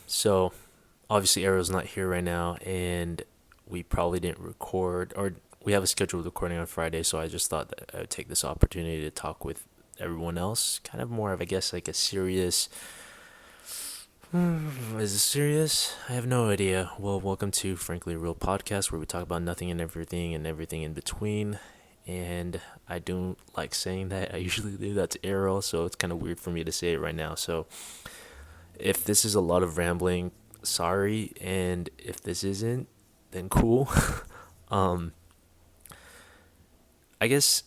So obviously Arrow's not here right now, and we probably didn't record, or we have a scheduled recording on Friday. So I just thought that I would take this opportunity to talk with everyone else, kind of more of, I guess, like a serious. Is it serious? I have no idea. Well, welcome to Frankly Real Podcast, where we talk about nothing and everything in between. And I don't like saying that. I usually do that to Arrow, so it's kind of weird for me to say it right now. So if this is a lot of rambling, sorry, and if this isn't, then cool. um, I guess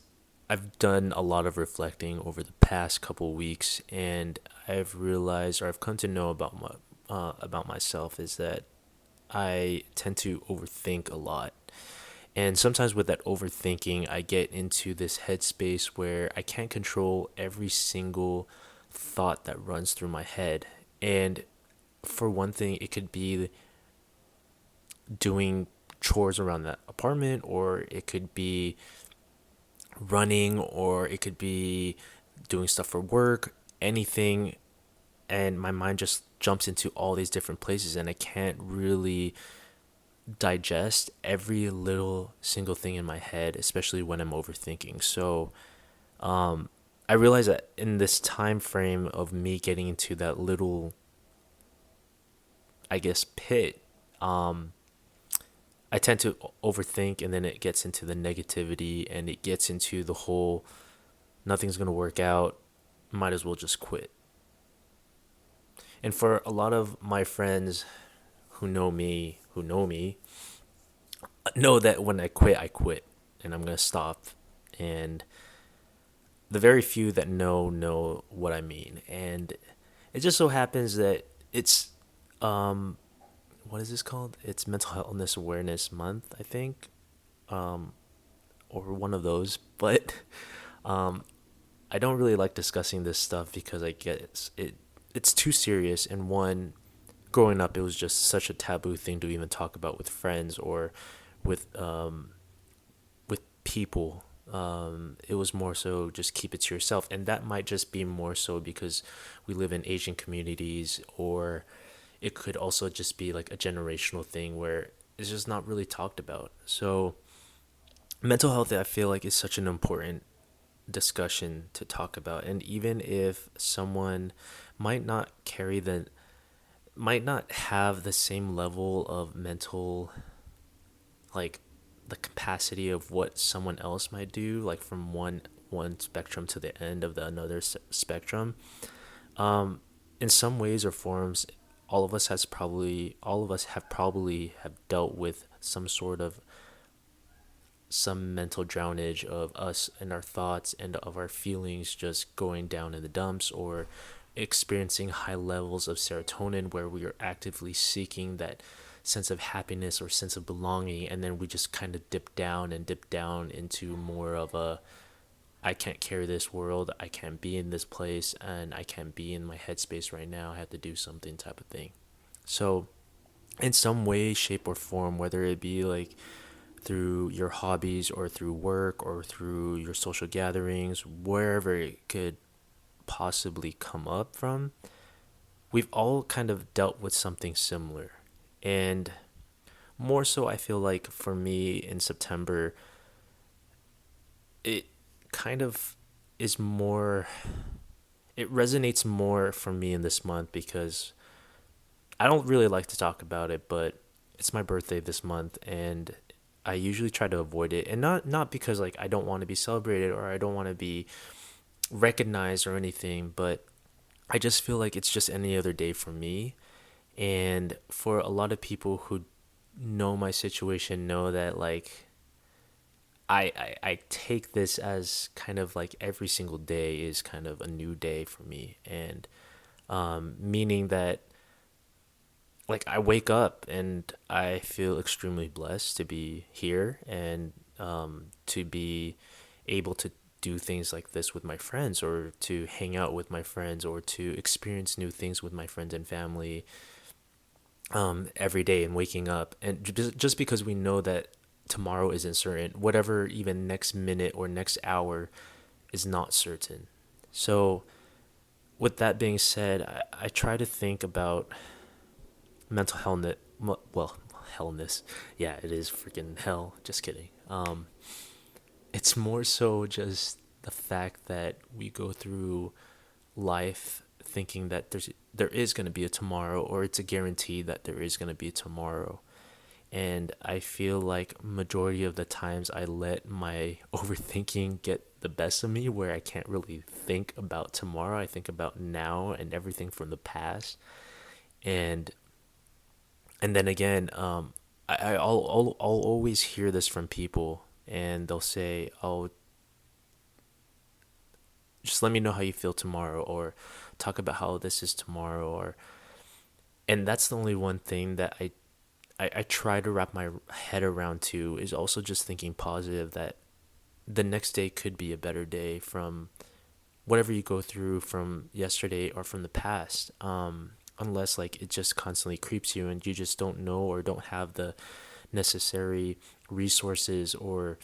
I've done a lot of reflecting over the past couple weeks, and I've realized, or I've come to know about myself, is that I tend to overthink a lot. And sometimes with that overthinking, I get into this headspace where I can't control every single thought that runs through my head. And for one thing, it could be doing chores around the apartment, or it could be running, or it could be doing stuff for work, anything. And my mind just jumps into all these different places, and I can't really digest every little single thing in my head, especially when I'm overthinking. So, I realize that in this time frame of me getting into that little, I guess, pit, um, I tend to overthink, and then it gets into the negativity, and it gets into the whole nothing's going to work out, might as well just quit. And for a lot of my friends who know me, know that when I quit, and I'm going to stop. And the very few that know what I mean. And it just so happens that it's um what is this called? It's Mental Illness Awareness Month, I think, um, or one of those. But um, I don't really like discussing this stuff because I get it's too serious. And one, growing up, it was just such a taboo thing to even talk about with friends or with with people. It was more so just keep it to yourself, and that might just be more so because we live in Asian communities, or it could also just be like a generational thing where it's just not really talked about. So mental health, I feel like, is such an important discussion to talk about. And even if someone might not carry the might not have the same level of mental, like, the capacity of what someone else might do, like from one spectrum to the end of the another spectrum, um in some ways or forms, all of us have dealt with some mental drownage of us and our thoughts and of our feelings just going down in the dumps, or experiencing high levels of serotonin where we are actively seeking that sense of happiness or sense of belonging, and then we just kind of dip down into more of a, I can't carry this world, I can't be in this place, and I can't be in my headspace right now, I have to do something type of thing. So in some way, shape, or form, whether it be like through your hobbies or through work or through your social gatherings, wherever it could possibly come up from, we've all kind of dealt with something similar. And more so, I feel like for me in September, it kind of is more, it resonates more for me in this month because I don't really like to talk about it, but it's my birthday this month, and I usually try to avoid it. And not because like I don't want to be celebrated or I don't want to be recognized or anything, but I just feel like it's just any other day for me. And for a lot of people who know my situation, know that like I take this as kind of like every single day is kind of a new day for me. And meaning that like I wake up and I feel extremely blessed to be here, and to be able to do things like this with my friends, or to hang out with my friends, or to experience new things with my friends and family, every day, and waking up. And just because we know that tomorrow isn't certain, whatever even next minute or next hour is not certain. So with that being said, I try to think about mental health. Well, hellness. Yeah, it is freaking hell. Just kidding. It's more so just the fact that we go through life thinking that there is going to be a tomorrow, or it's a guarantee that there is going to be a tomorrow. And I feel like majority of the times I let my overthinking get the best of me, where I can't really think about tomorrow. I think about now and everything from the past. And and then again, I'll always hear this from people, and they'll say, "Oh, just let me know how you feel tomorrow," or talk about how this is tomorrow, or and that's the only one thing that I try to wrap my head around too, is also just thinking positive, that the next day could be a better day from whatever you go through from yesterday or from the past. Unless like it just constantly creeps you and you just don't know or don't have the necessary resources or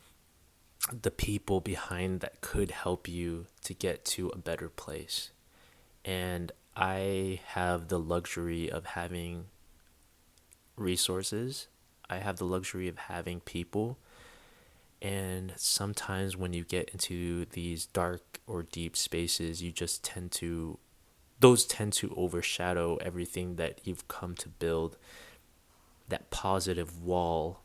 the people behind that could help you to get to a better place. And I have the luxury of having resources. I have the luxury of having people. And sometimes when you get into these dark or deep spaces, you just those tend to overshadow everything that you've come to build, that positive wall.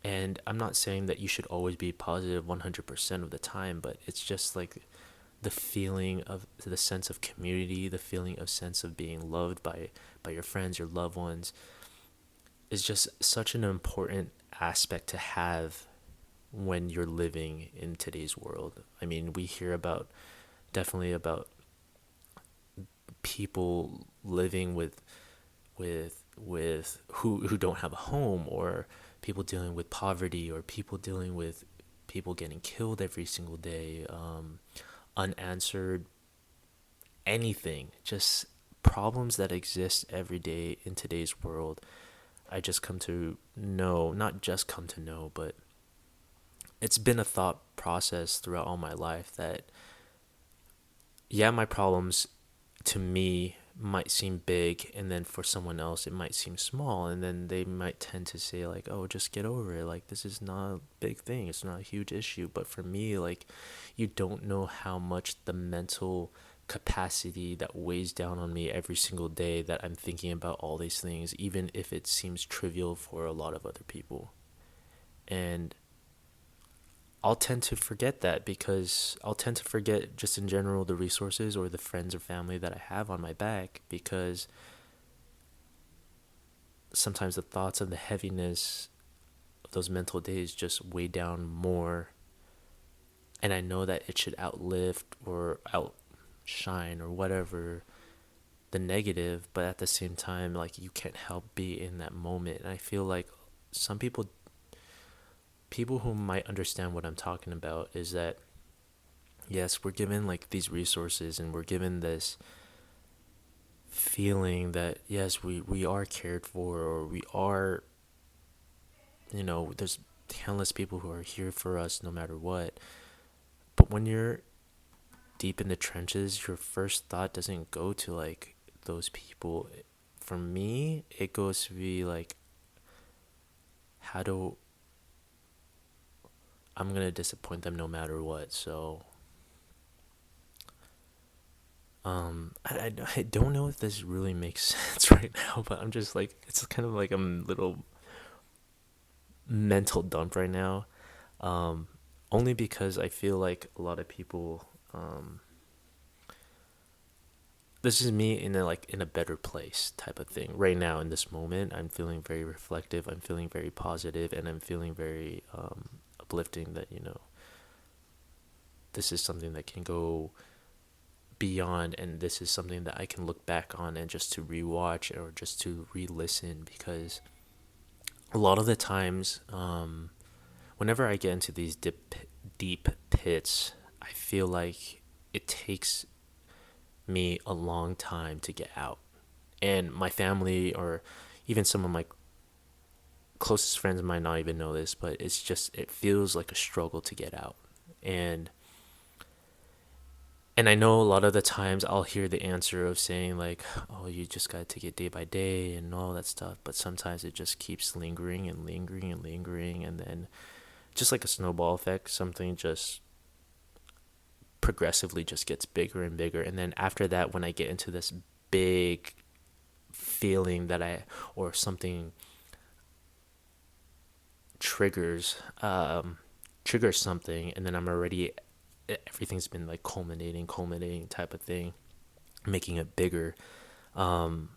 And I'm not saying that you should always be positive 100% of the time, but it's just like the feeling of the sense of community, the feeling of sense of being loved by your friends, your loved ones, is just such an important aspect to have when you're living in today's world. I mean, we hear about, definitely about, people living with who don't have a home, or people dealing with poverty, or people dealing with people getting killed every single day, unanswered anything, just problems that exist every day in today's world. I just come to know, not just come to know, but it's been a thought process throughout all my life that, yeah, my problems to me might seem big, and then for someone else it might seem small, and then they might tend to say like, oh, just get over it, like this is not a big thing, it's not a huge issue. But for me, like, you don't know how much the mental capacity that weighs down on me every single day, that I'm thinking about all these things, even if it seems trivial for a lot of other people. And I'll tend to forget that, because I'll tend to forget just in general the resources or the friends or family that I have on my back, because sometimes the thoughts of the heaviness of those mental days just weigh down more. And I know that it should outlift or outshine or whatever the negative, but at the same time, like, you can't help be in that moment. And I feel like some people who might understand what I'm talking about, is that yes, we're given like these resources, and we're given this feeling that yes, we are cared for, or we are, there's countless people who are here for us no matter what. But when you're deep in the trenches, your first thought doesn't go to like those people. For me, it goes to be like, how do I'm gonna disappoint them no matter what. So I don't know if this really makes sense right now, but I'm just like, it's kind of like a little mental dump right now. Um, Only because I feel like a lot of people, this is me in a like in a better place type of thing right now in this moment. I'm feeling very reflective. I'm feeling very positive, and I'm feeling very uplifting. That this is something that can go beyond, and this is something that I can look back on and just to rewatch or just to re-listen, because a lot of the times, whenever I get into these deep pits, I feel like it takes me a long time to get out. And my family, or even some of my closest friends, might not even know this, but it feels like a struggle to get out. And And I know a lot of the times I'll hear the answer of saying like, "Oh, you just gotta take it day by day and all that stuff." But sometimes it just keeps lingering and lingering and lingering, and then just like a snowball effect, something just progressively just gets bigger and bigger. And then after that, when I get into this big feeling that I or something triggers triggers something, and then I'm already everything's been like culminating type of thing, making it bigger. um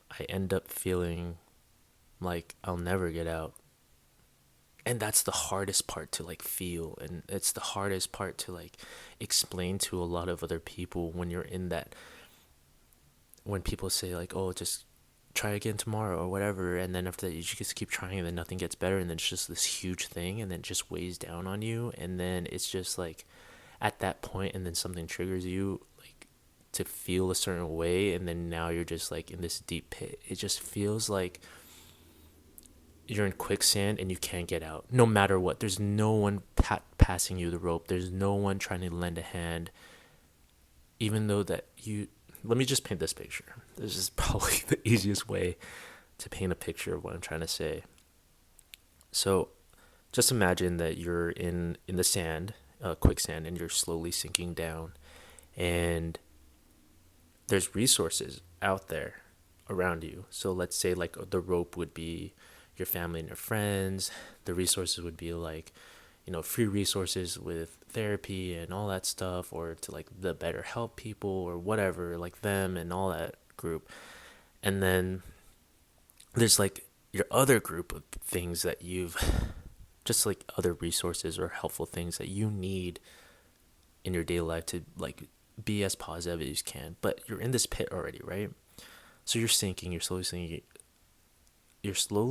I end up feeling like I'll never get out. And that's the hardest part to like feel, and it's the hardest part to like explain to a lot of other people when you're in that, when people say like, "Oh, just try again tomorrow," or whatever, and then after that you just keep trying and then nothing gets better, and then it's just this huge thing, and then it just weighs down on you, and then it's just like at that point, and then something triggers you like to feel a certain way, and then now you're just like in this deep pit. It just feels like you're in quicksand and you can't get out no matter what. There's no one passing you the rope, there's no one trying to lend a hand, even though that you, let me just paint this picture. This is probably the easiest way to paint a picture of what I'm trying to say. So just imagine that you're in the sand, quicksand, and you're slowly sinking down, and there's resources out there around you. So let's say like the rope would be your family and your friends. The resources would be like, free resources with therapy and all that stuff, or to like the better help people or whatever, like them and all that group. And then there's like your other group of things that you've just like other resources or helpful things that you need in your daily life to like be as positive as you can. But you're in this pit already, right? So you're sinking, you're slowly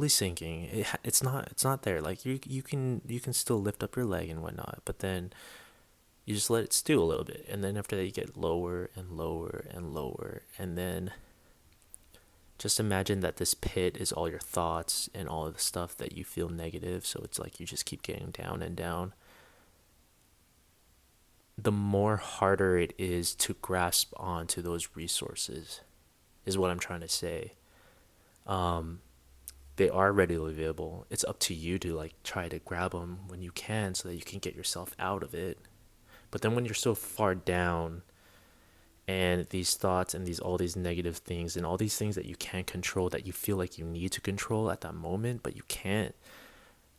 sinking. It's not there. Like you can still lift up your leg and whatnot, but then you just let it stew a little bit, and then after that you get lower and lower and lower, and then just imagine that this pit is all your thoughts and all of the stuff that you feel negative. So it's like you just keep getting down and down. The more harder it is to grasp onto those resources, is what I'm trying to say. Um, they are readily available. It's up to you to like try to grab them when you can so that you can get yourself out of it. But then when you're so far down, and these thoughts and these all these negative things and all these things that you can't control, that you feel like you need to control at that moment but you can't,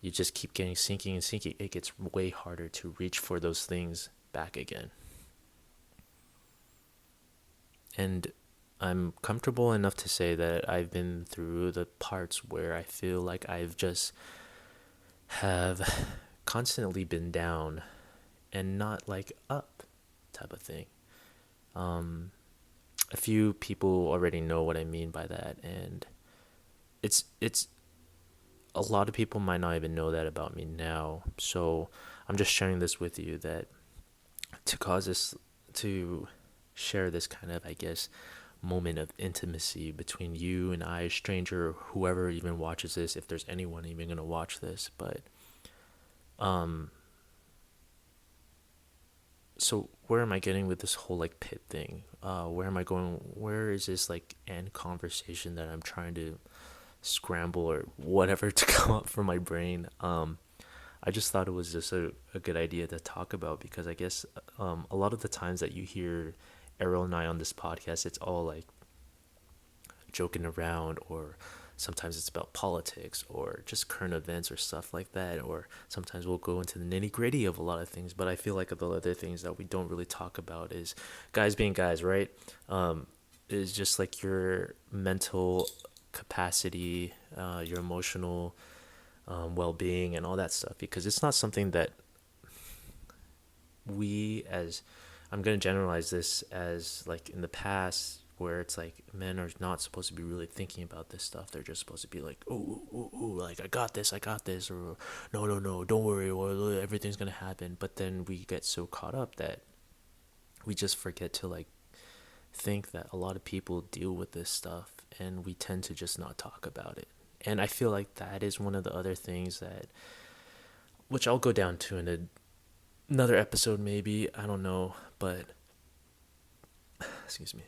you just keep getting sinking and sinking. It gets way harder to reach for those things back again. And I'm comfortable enough to say that I've been through the parts where I feel like I've just have constantly been down and not like up type of thing. Um, a few people already know what I mean by that, and it's a lot of people might not even know that about me now. So I'm just sharing this with you, that to cause this, to share this kind of, I guess, moment of intimacy between you and I, a stranger, or whoever even watches this, if there's anyone even gonna watch this. But um so where am I getting with this whole like pit thing? Where am I going? Where is this like end conversation that I'm trying to scramble or whatever to come up from my brain? I just thought it was just a good idea to talk about, because I guess a lot of the times that you hear Errol and I on this podcast, it's all like joking around, or sometimes it's about politics or just current events or stuff like that, or sometimes we'll go into the nitty gritty of a lot of things. But I feel like the other things that we don't really talk about is guys being guys, right? Is just like your mental capacity, your emotional well-being and all that stuff, because it's not something that we as, I'm going to generalize this as like in the past, where it's like men are not supposed to be really thinking about this stuff. They're just supposed to be like, oh, oh, oh, like I got this, or no, no, no, don't worry, or everything's going to happen. But then we get so caught up that we just forget to like think that a lot of people deal with this stuff, and we tend to just not talk about it. And I feel like that is one of the other things that, which I'll go down to in another episode maybe, I don't know, but excuse me.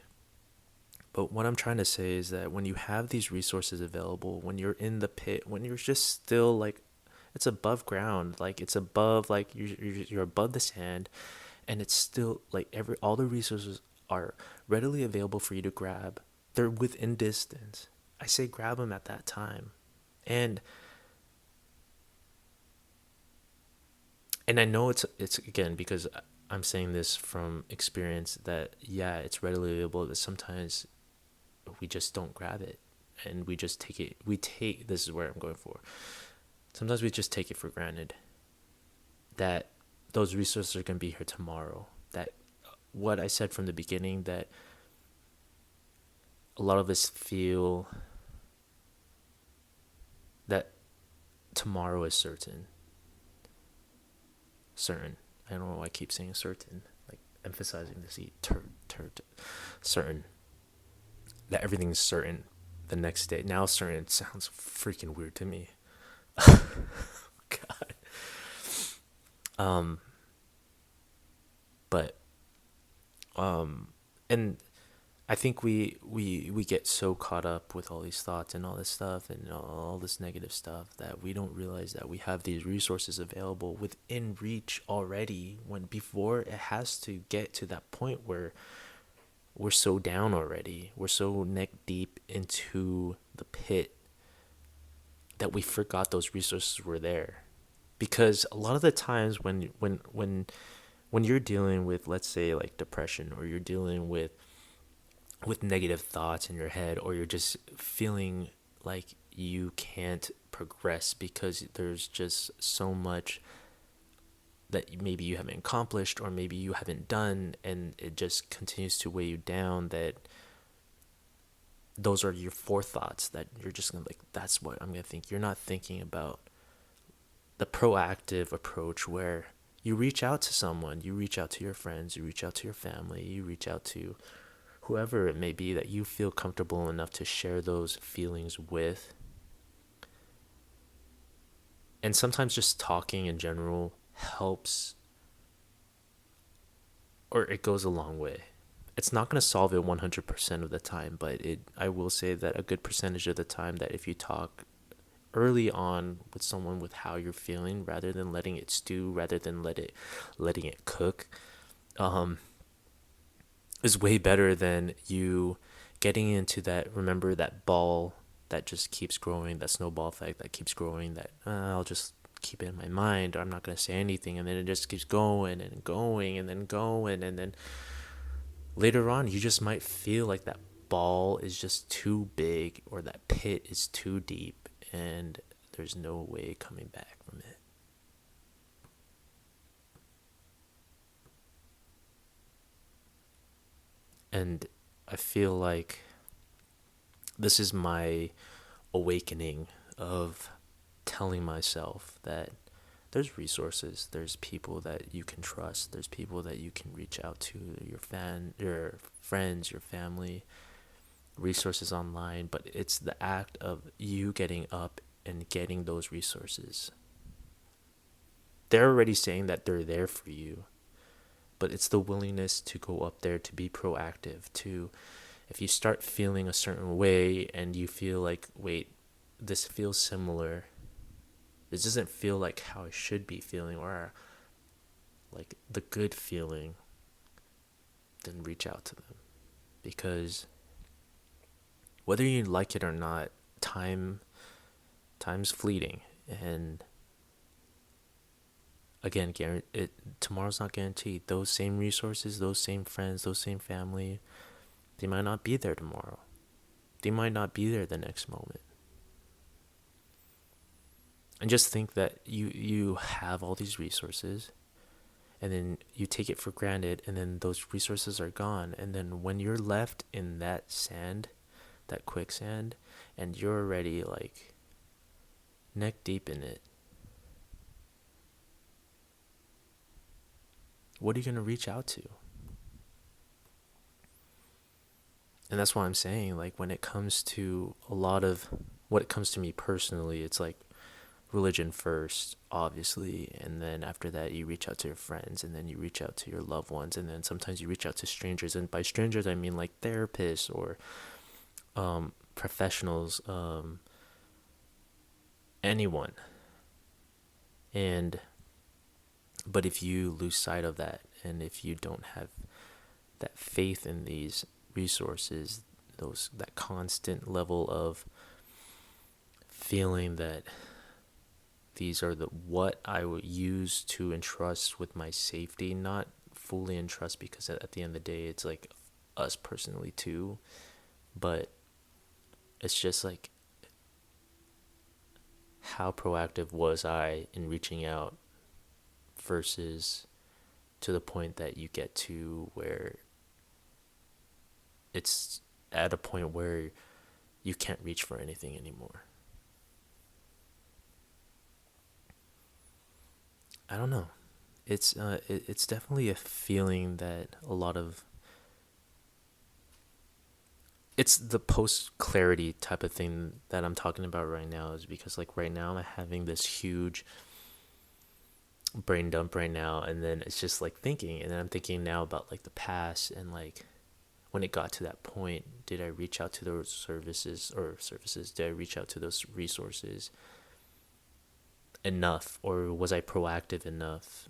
But what I'm trying to say is that when you have these resources available, when you're in the pit, when you're just still like, it's above ground, like it's above, like you're above the sand, and it's still like all the resources are readily available for you to grab. They're within distance. I say grab them at that time. And I know it's again because I'm saying this from experience that yeah, it's readily available, but sometimes we just don't grab it, and we just take it. We take this is where I'm going for. Sometimes we just take it for granted that those resources are going to be here tomorrow. That what I said from the beginning, that a lot of us feel that tomorrow is certain. I don't know why I keep saying certain, like emphasizing this certain, that everything's certain the next day. Now certain sounds freaking weird to me. God. Um, but and I think we get so caught up with all these thoughts and all this stuff and all this negative stuff that we don't realize that we have these resources available within reach already, when before it has to get to that point where we're so down already, we're so neck deep into the pit that we forgot those resources were there. Because a lot of the times when you're dealing with, let's say, like depression, or you're dealing with negative thoughts in your head, or you're just feeling like you can't progress because there's just so much that maybe you haven't accomplished or maybe you haven't done, and it just continues to weigh you down, that those are your forethoughts, that you're just gonna, like, that's what I'm gonna think. You're not thinking about the proactive approach where you reach out to someone, you reach out to your friends, you reach out to your family, you reach out to whoever it may be that you feel comfortable enough to share those feelings with. And sometimes just talking in general helps, or it goes a long way. It's not going to solve it 100% of the time, but I will say that a good percentage of the time, that if you talk early on with someone with how you're feeling, rather than letting it stew, rather than letting it cook, um, is way better than you getting into that, remember, that ball that just keeps growing, that snowball effect that keeps growing, that I'll just keep it in my mind, or I'm not going to say anything, and then it just keeps going and going and then going, and then later on you just might feel like that ball is just too big, or that pit is too deep, and there's no way coming back from it. And I feel like this is my awakening of telling myself that there's resources, there's people that you can trust, there's people that you can reach out to, your friends, your family, resources online, but it's the act of you getting up and getting those resources. They're already saying that they're there for you, but it's the willingness to go up there, to be proactive, to, if you start feeling a certain way and you feel like, wait, this feels similar, this doesn't feel like how I should be feeling, or like the good feeling, then reach out to them. Because whether you like it or not, time's fleeting, and again, tomorrow's not guaranteed. Those same resources, those same friends, those same family, they might not be there tomorrow. They might not be there the next moment. And just think that you have all these resources, and then you take it for granted, and then those resources are gone, and then when you're left in that sand, that quicksand, and you're already like neck deep in it, what are you going to reach out to? And that's why I'm saying, like, when it comes to a lot of what it comes to me personally, it's like religion first, obviously, and then after that you reach out to your friends, and then you reach out to your loved ones, and then sometimes you reach out to strangers. And by strangers I mean like therapists or professionals, anyone. And but if you lose sight of that, and if you don't have that faith in these resources, those that constant level of feeling that these are the what I would use to entrust with my safety, not fully entrust, because at the end of the day it's like us personally too, but it's just like, how proactive was I in reaching out versus to the point that you get to where it's at a point where you can't reach for anything anymore. I don't know. It's definitely a feeling that a lot of, it's the post clarity type of thing that I'm talking about right now, is because like right now I'm having this huge brain dump right now, and then it's just like thinking, and then I'm thinking now about like the past, and like when it got to that point, did I reach out to those services, did I reach out to those resources enough, or was I proactive enough?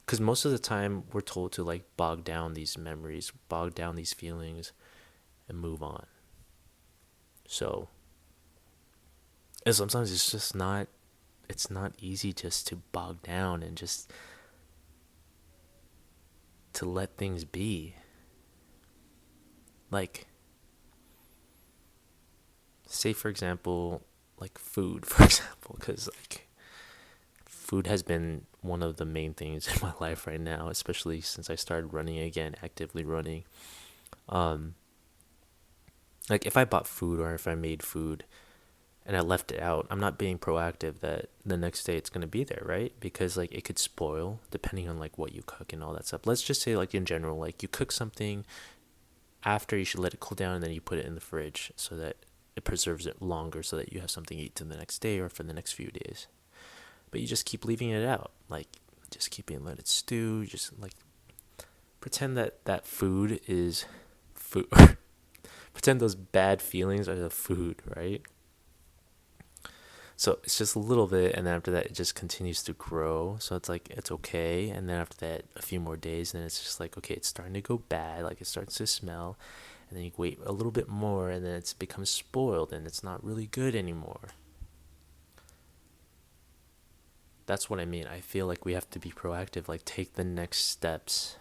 Because most of the time we're told to like bog down these memories, bog down these feelings, and move on. So, and sometimes it's just not, it's not easy just to bog down and just to let things be. Like, say for example, like food, for example, because like food has been one of the main things in my life right now, especially since I started running again, actively running. Um, like if I bought food or if I made food and I left it out, I'm not being proactive that the next day it's gonna be there, right? Because like it could spoil depending on like what you cook and all that stuff. Let's just say like in general, like you cook something, after you should let it cool down and then you put it in the fridge so that it preserves it longer, so that you have something to eat the next day or for the next few days. But you just keep leaving it out, like just keeping let it stew, just like pretend that that food is food. Pretend those bad feelings are the food, right? So it's just a little bit, and then after that, it just continues to grow. So it's like it's okay, and then after that, a few more days, and then it's just like okay, it's starting to go bad. Like it starts to smell, and then you wait a little bit more, and then it's becomes spoiled, and it's not really good anymore. That's what I mean. I feel like we have to be proactive, like take the next steps.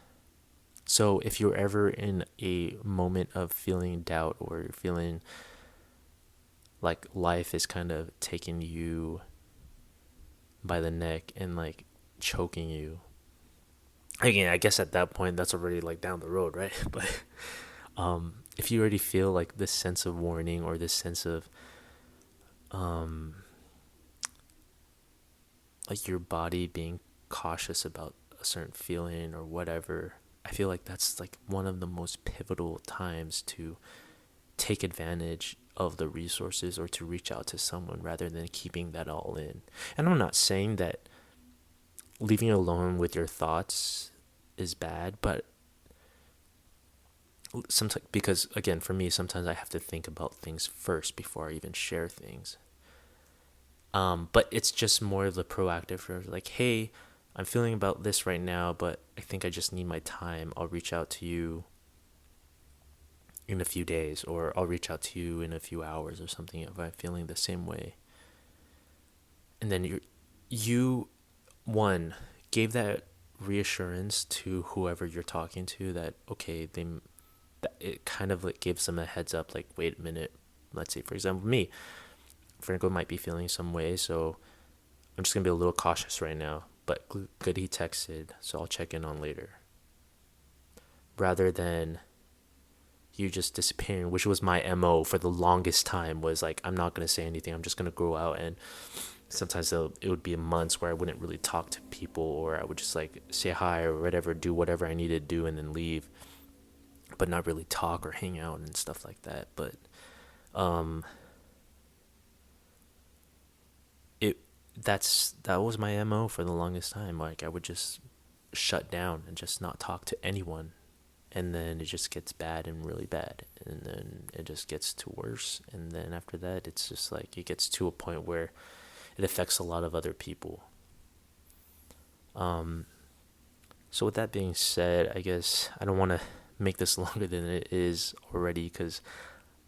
So if you're ever in a moment of feeling doubt, or feeling like life is kind of taking you by the neck and like choking you. Again, I guess at that point that's already like down the road, right? But if you already feel like this sense of warning, or this sense of um, like your body being cautious about a certain feeling or whatever, I feel like that's like one of the most pivotal times to take advantage of the resources, or to reach out to someone rather than keeping that all in. And I'm not saying that leaving alone with your thoughts is bad, but sometimes, because again for me sometimes I have to think about things first before I even share things. But it's just more of the proactive, like hey, I'm feeling about this right now, but I think I just need my time. I'll reach out to you in a few days, or I'll reach out to you in a few hours or something if I'm feeling the same way. And then you one gave that reassurance to whoever you're talking to, that okay, they, that it kind of like gives them a heads up, like wait a minute, let's say for example me, Franko might be feeling some way, so I'm just gonna be a little cautious right now, but good he texted, so I'll check in on later, rather than you just disappearing, which was my MO for the longest time, was like I'm not gonna say anything, I'm just gonna grow out. And sometimes it would be months where I wouldn't really talk to people, or I would just like say hi or whatever, do whatever I needed to do, and then leave, but not really talk or hang out and stuff like that. But um, it that was my MO for the longest time. Like I would just shut down and just not talk to anyone, and then it just gets bad and really bad, and then it just gets to worse, and then after that it's just like it gets to a point where it affects a lot of other people. um so with that being said, I guess I don't want to make this longer than it is already because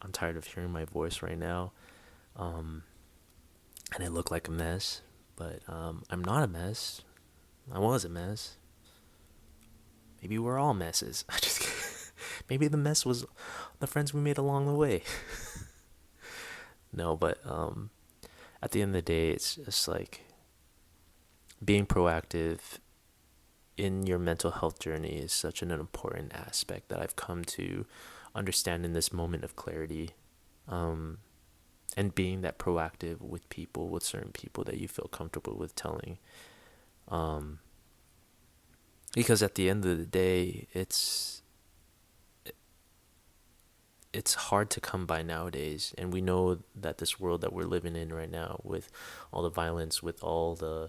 I'm tired of hearing my voice right now. um and I look like a mess, but I'm not a mess. I was a mess. Maybe we're all messes. I just maybe the mess was the friends we made along the way. No, but at the end of the day, it's just like being proactive in your mental health journey is such an important aspect that I've come to understand in this moment of clarity. Um, and being that proactive with people, with certain people that you feel comfortable with telling. Um, because at the end of the day, it's hard to come by nowadays, and we know that this world that we're living in right now, with all the violence, with all the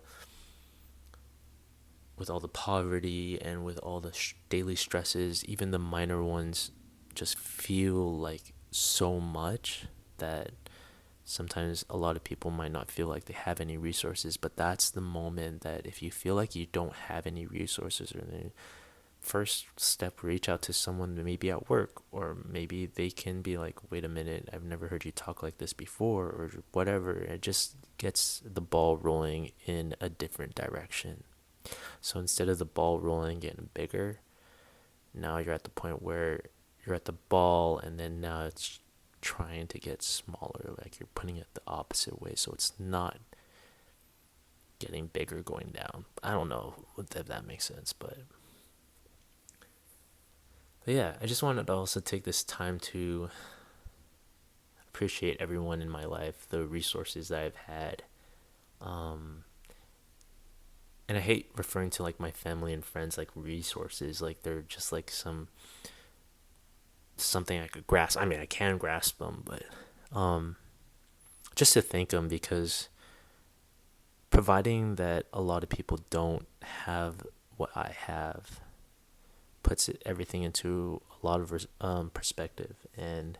poverty, and with all the daily stresses, even the minor ones just feel like so much that sometimes a lot of people might not feel like they have any resources. But that's the moment that if you feel like you don't have any resources, or any, first step, reach out to someone maybe at work, or maybe they can be like, wait a minute, I've never heard you talk like this before, or whatever. It just gets the ball rolling in a different direction. So instead of the ball rolling getting bigger, now you're at the point where you're at the ball, and then now it's trying to get smaller, like you're putting it the opposite way, so it's not getting bigger going down. I don't know if that makes sense, but yeah, I just wanted to also take this time to appreciate everyone in my life, the resources that I've had. Um, and I hate referring to like my family and friends like resources, like they're just like something I could grasp. I mean, I can grasp them, but um, just to thank them, because providing that a lot of people don't have what I have puts everything into a lot of perspective. And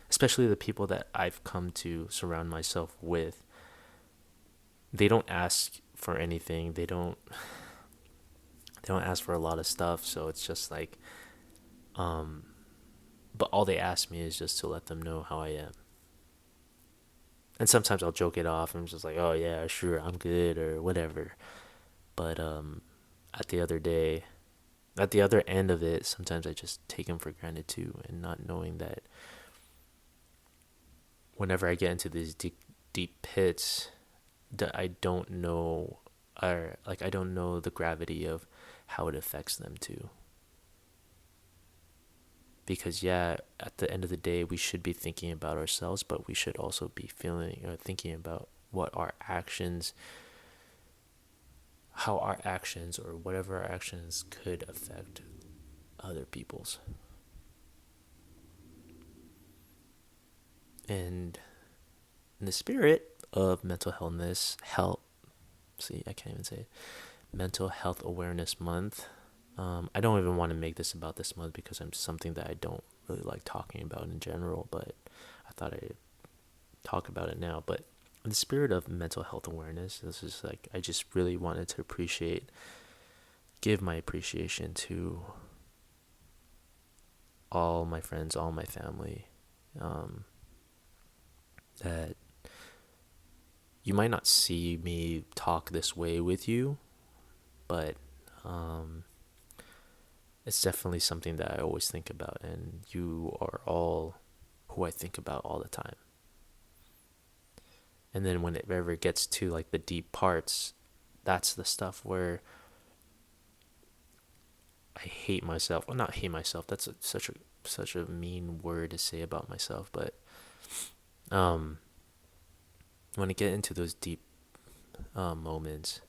especially the people that I've come to surround myself with, they don't ask for anything. They don't ask for a lot of stuff. So it's just like, um, but all they ask me is just to let them know how I am. And sometimes I'll joke it off. I'm just like, oh yeah, sure, I'm good or whatever. But at the other day, at the other end of it, sometimes I just take them for granted too, and not knowing that whenever I get into these deep pits, that I don't know, or like I don't know the gravity of how it affects them too. Because yeah, at the end of the day, we should be thinking about ourselves, but we should also be feeling or thinking about what our actions, how our actions or whatever our actions could affect other people's. And in the spirit of mental health, see, I can't even say it, Mental Health Awareness Month. I don't even want to make this about this month because I'm something that I don't really like talking about in general, but I thought I'd talk about it now. But in the spirit of mental health awareness, this is like, I just really wanted to give my appreciation to all my friends, all my family, um, that you might not see me talk this way with you, but um, it's definitely something that I always think about, and you are all who I think about all the time. And then when it ever gets to like the deep parts, that's the stuff where I hate myself. Well, not hate myself. That's such a mean word to say about myself. But um, when I get into those deep moments,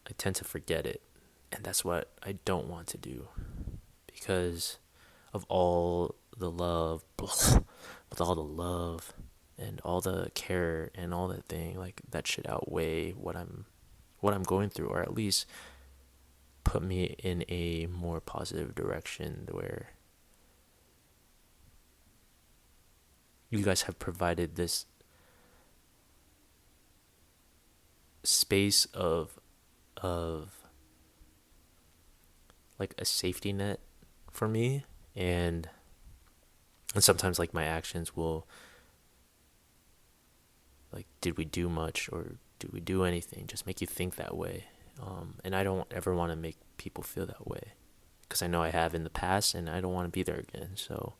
I tend to forget it, and that's what I don't want to do, because of all the love, with all the love. and all the care and all that thing, like that should outweigh what I'm going through, or at least put me in a more positive direction where you guys have provided this space of like a safety net for me. And sometimes like my actions will, like, did we do much or did we do anything, just make you think that way. And I don't ever want to make people feel that way, because I know I have in the past and I don't want to be there again. So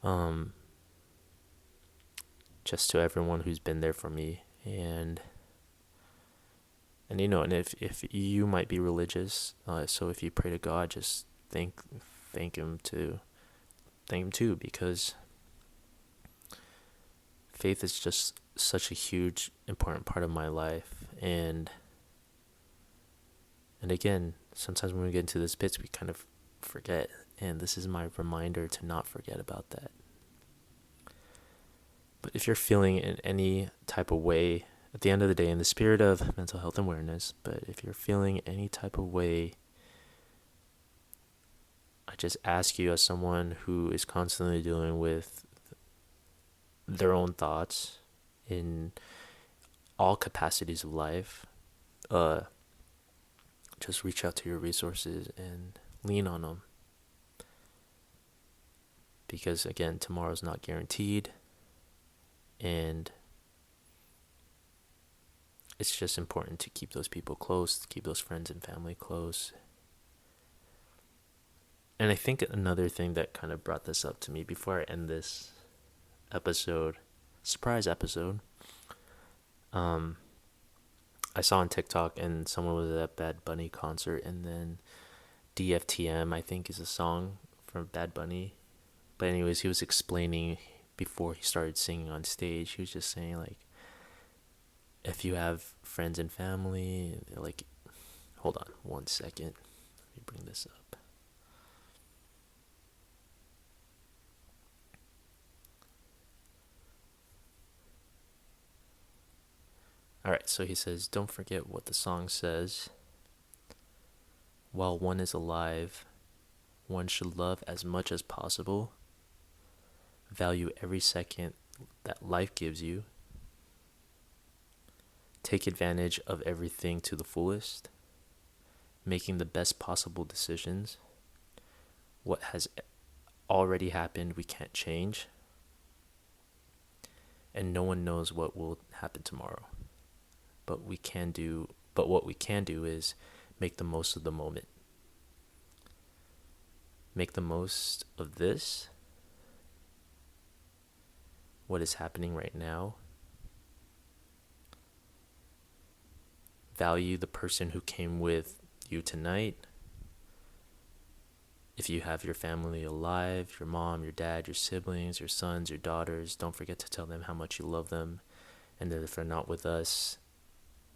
um just to everyone who's been there for me, and and if you might be religious, so if you pray to God, just thank him to thank him too, because faith is just such a huge important part of my life. And again, sometimes when we get into this bits, we kind of forget, and this is my reminder to not forget about that. But if you're feeling in any type of way, at the end of the day, in the spirit of mental health awareness, but if you're feeling any type of way, I just ask you, as someone who is constantly dealing with their own thoughts in all capacities of life, uh, just reach out to your resources and lean on them. Because again, tomorrow's not guaranteed, and it's just important to keep those people close, to keep those friends and family close. And I think another thing that kind of brought this up to me before I end this episode, surprise episode, um, I saw on TikTok, and someone was at a Bad Bunny concert, and then DFTM, I think, is a song from Bad Bunny. But anyways, he was explaining before he started singing on stage. He was just saying, like, if you have friends and family, like, hold on one second. Let me bring this up. All right, so he says, don't forget what the song says. While one is alive, one should love as much as possible, value every second that life gives you, take advantage of everything to the fullest, making the best possible decisions. What has already happened, we can't change, and no one knows what will happen tomorrow. But what we can do is make the most of the moment. Make the most of this, what is happening right now. Value the person who came with you tonight. If you have your family alive, your mom, your dad, your siblings, your sons, your daughters, don't forget to tell them how much you love them. And if they're not with us,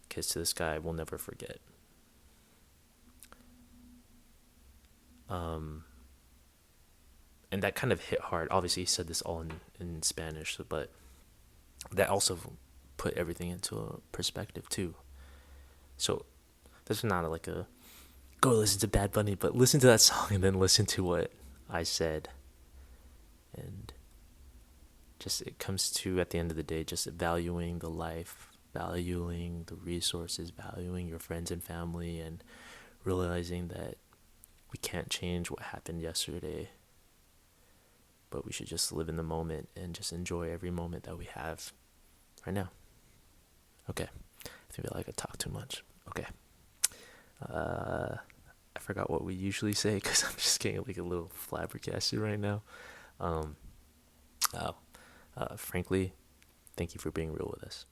kiss to the sky, we'll never forget. And that kind of hit hard. Obviously, he said this all in Spanish, but that also put everything into a perspective too. So this is not like a go listen to Bad Bunny, but listen to that song and then listen to what I said. And just, it comes to, at the end of the day, just valuing the life, valuing the resources, valuing your friends and family, and realizing that we can't change what happened yesterday, but we should just live in the moment and just enjoy every moment that we have right now. Okay, I feel like I talk too much. Okay. I forgot what we usually say because I'm just getting like a little flabbergasted right now. Um, oh, frankly, thank you for being real with us.